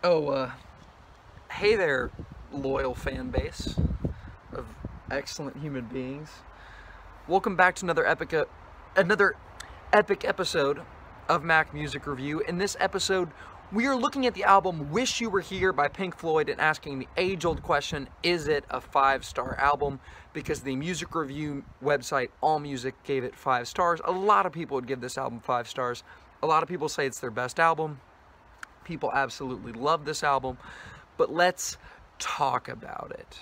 Hey there, loyal fan base of excellent human beings. Welcome back to another epic episode of Mac Music Review. In this episode, we are looking at the album Wish You Were Here by Pink Floyd and asking the age-old question, is it a 5-star album? Because the music review website AllMusic gave it 5 stars. A lot of people would give this album 5 stars. A lot of people say it's their best album. People absolutely love this album, but let's talk about it.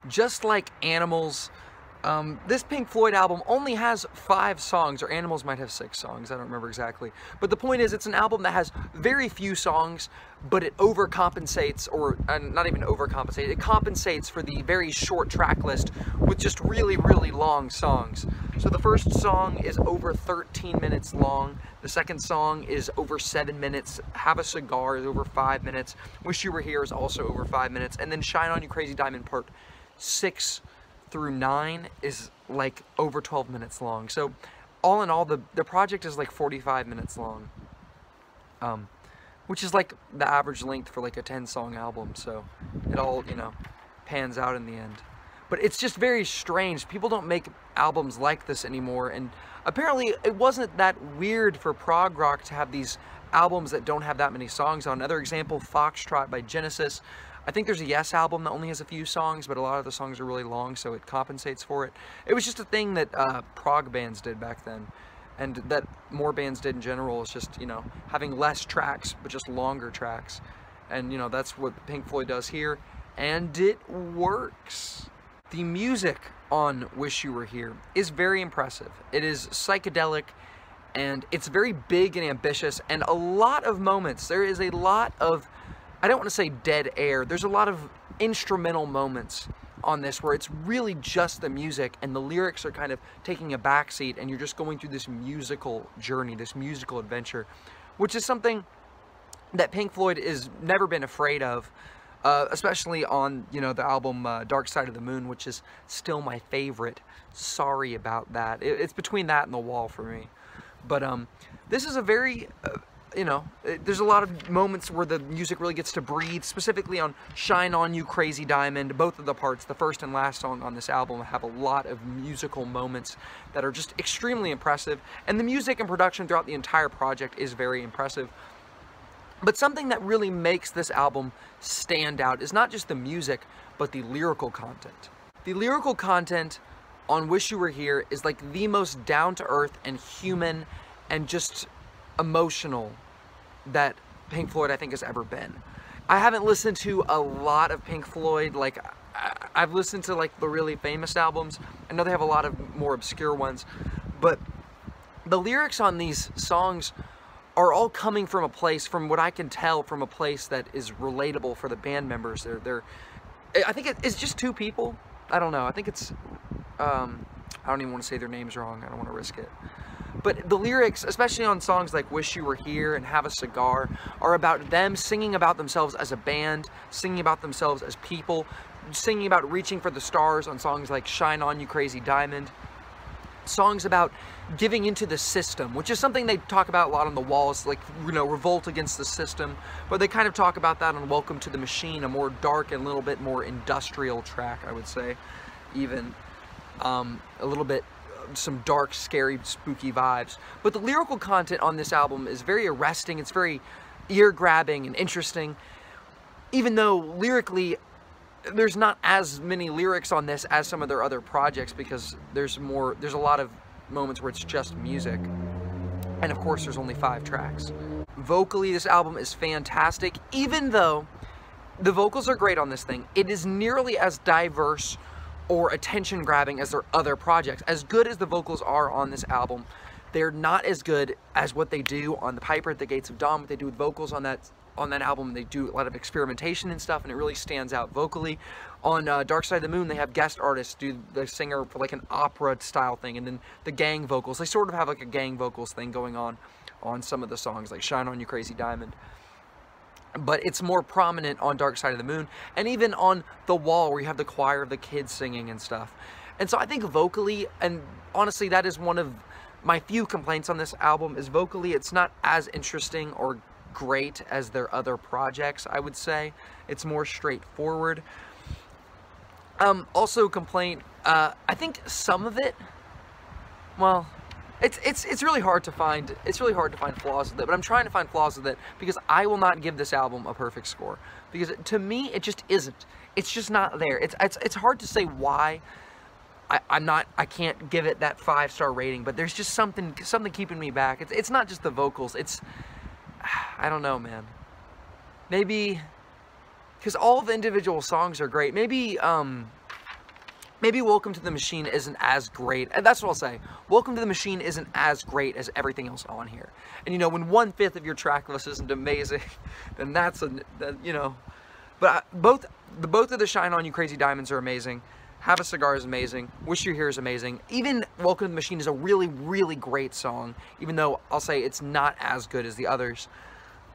Just like Animals, this Pink Floyd album only has 5 songs, or Animals might have 6 songs, I don't remember exactly. But the point is, it's an album that has very few songs, but it overcompensates, or not even overcompensates, it compensates for the very short track list with just really, really long songs. So the first song is over 13 minutes long, the second song is over 7 minutes, Have a Cigar is over 5 minutes, Wish You Were Here is also over 5 minutes, and then Shine On You Crazy Diamond Part 6 through 9 is like over 12 minutes long. So all in all, the project is like 45 minutes long, which is like the average length for like a 10-song album. So it all, you know, pans out in the end. But it's just very strange. People don't make albums like this anymore, and apparently it wasn't that weird for prog rock to have these albums that don't have that many songs on. Another example, Foxtrot by Genesis. I think there's a Yes album that only has a few songs, but a lot of the songs are really long, so it compensates for it. It was just a thing that prog bands did back then, and that more bands did in general. It's just, you know, having less tracks, but just longer tracks. And, you know, that's what Pink Floyd does here, and it works. The music on Wish You Were Here is very impressive. It is psychedelic, and it's very big and ambitious, and a lot of moments. There is a lot of, I don't want to say dead air, there's a lot of instrumental moments on this where it's really just the music and the lyrics are kind of taking a backseat and you're just going through this musical journey, this musical adventure, which is something that Pink Floyd has never been afraid of, especially on, you know, the album Dark Side of the Moon, which is still my favorite. Sorry about that. It's between that and The Wall for me. But this is a very... you know, there's a lot of moments where the music really gets to breathe, specifically on Shine On You Crazy Diamond. Both of the parts, the first and last song on this album, have a lot of musical moments that are just extremely impressive, and the music and production throughout the entire project is very impressive. But something that really makes this album stand out is not just the music, but the lyrical content. The lyrical content on Wish You Were Here is like the most down-to-earth and human and just emotional that Pink Floyd I think has ever been. I haven't listened to a lot of Pink Floyd. Like, I've listened to like the really famous albums. I know they have a lot of more obscure ones, but the lyrics on these songs are all coming from a place, from what I can tell, from a place that is relatable for the band members. I think it's just 2 people. I don't know. I think it's I don't even want to say their names wrong. I don't want to risk it. But the lyrics, especially on songs like Wish You Were Here and Have a Cigar, are about them singing about themselves as a band, singing about themselves as people, singing about reaching for the stars on songs like Shine On You Crazy Diamond, songs about giving into the system, which is something they talk about a lot on The Wall, like, you know, revolt against the system, but they kind of talk about that on Welcome to the Machine, a more dark and a little bit more industrial track, I would say, even a little bit some dark, scary, spooky vibes. But the lyrical content on this album is very arresting, it's very ear-grabbing and interesting, even though lyrically there's not as many lyrics on this as some of their other projects, because there's a lot of moments where it's just music, and of course there's only 5 tracks. Vocally, this album is fantastic. Even though the vocals are great on this thing, it is nearly as diverse or attention-grabbing as their other projects. As good as the vocals are on this album, they're not as good as what they do on The Piper at the Gates of Dawn, what they do with vocals on that album. They do a lot of experimentation and stuff, and it really stands out vocally. On Dark Side of the Moon, they have guest artists do the singer for like an opera-style thing, and then the gang vocals. They sort of have like a gang vocals thing going on some of the songs, like Shine On You Crazy Diamond. But it's more prominent on Dark Side of the Moon, and even on The Wall, where you have the choir of the kids singing and stuff. And so I think vocally, and honestly that is one of my few complaints on this album, is vocally it's not as interesting or great as their other projects, I would say. It's more straightforward. Also complaint, I think some of it, well, it's really hard to find, flaws with it, but I'm trying to find flaws with it because I will not give this album a perfect score, because to me it just isn't. It's just not there. It's hard to say why I can't give it that 5-star rating, but there's just something keeping me back. It's not just the vocals. I don't know, man. Maybe because all the individual songs are great. Maybe Welcome to the Machine isn't as great. And that's what I'll say. Welcome to the Machine isn't as great as everything else on here. And you know, when 1/5 of your track list isn't amazing, then you know. But both of the Shine On You Crazy Diamonds are amazing. Have a Cigar is amazing. Wish You're Here is amazing. Even Welcome to the Machine is a really, really great song, even though I'll say it's not as good as the others.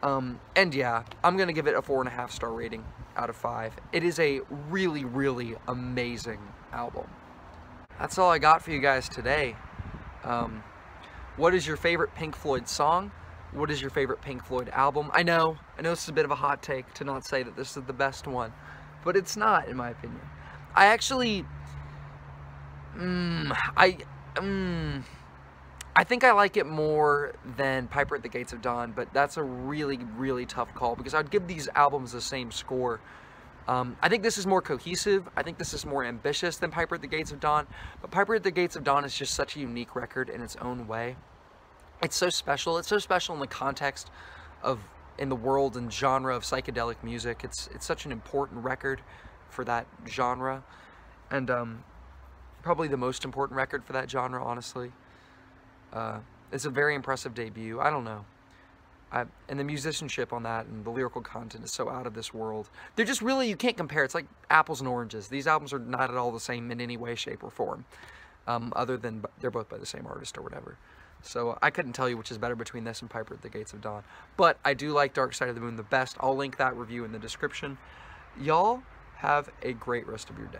And yeah, I'm going to give it a 4.5-star rating out of 5. It is a really, really amazing album. That's all I got for you guys today. What is your favorite Pink Floyd song? What is your favorite Pink Floyd album? I know this is a bit of a hot take to not say that this is the best one, but it's not, in my opinion. I actually, I think I like it more than Piper at the Gates of Dawn, but that's a really, really tough call because I'd give these albums the same score. I think this is more cohesive. I think this is more ambitious than Piper at the Gates of Dawn, but Piper at the Gates of Dawn is just such a unique record in its own way. It's so special. It's so special in the context in the world and genre of psychedelic music. It's such an important record for that genre, and probably the most important record for that genre, honestly. It's a very impressive debut. I don't know. And the musicianship on that and the lyrical content is so out of this world. They're just really, you can't compare. It's like apples and oranges. These albums are not at all the same in any way, shape, or form, other than they're both by the same artist or whatever. So I couldn't tell you which is better between this and Piper at the Gates of Dawn. But I do like Dark Side of the Moon the best. I'll link that review in the description. Y'all have a great rest of your day.